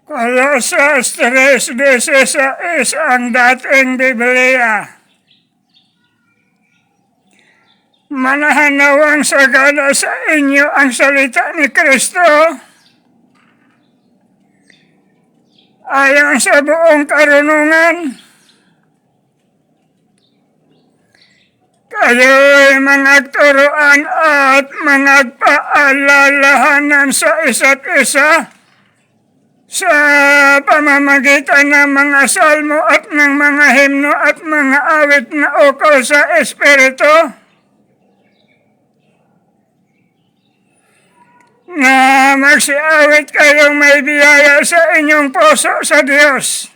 Kolosas 3:16 ang dating Biblia. Manahan nawang sagana sa inyo ang salita ni Kristo ayon sa buong karunungan. Kayo'y mangagturoan at mangagpaalalahanan sa isa't isa sa pamamagitan ng mga salmo at ng mga himno at mga awit na ukol sa Espiritu, na magsiawit kayong may biyaya sa inyong puso sa Diyos.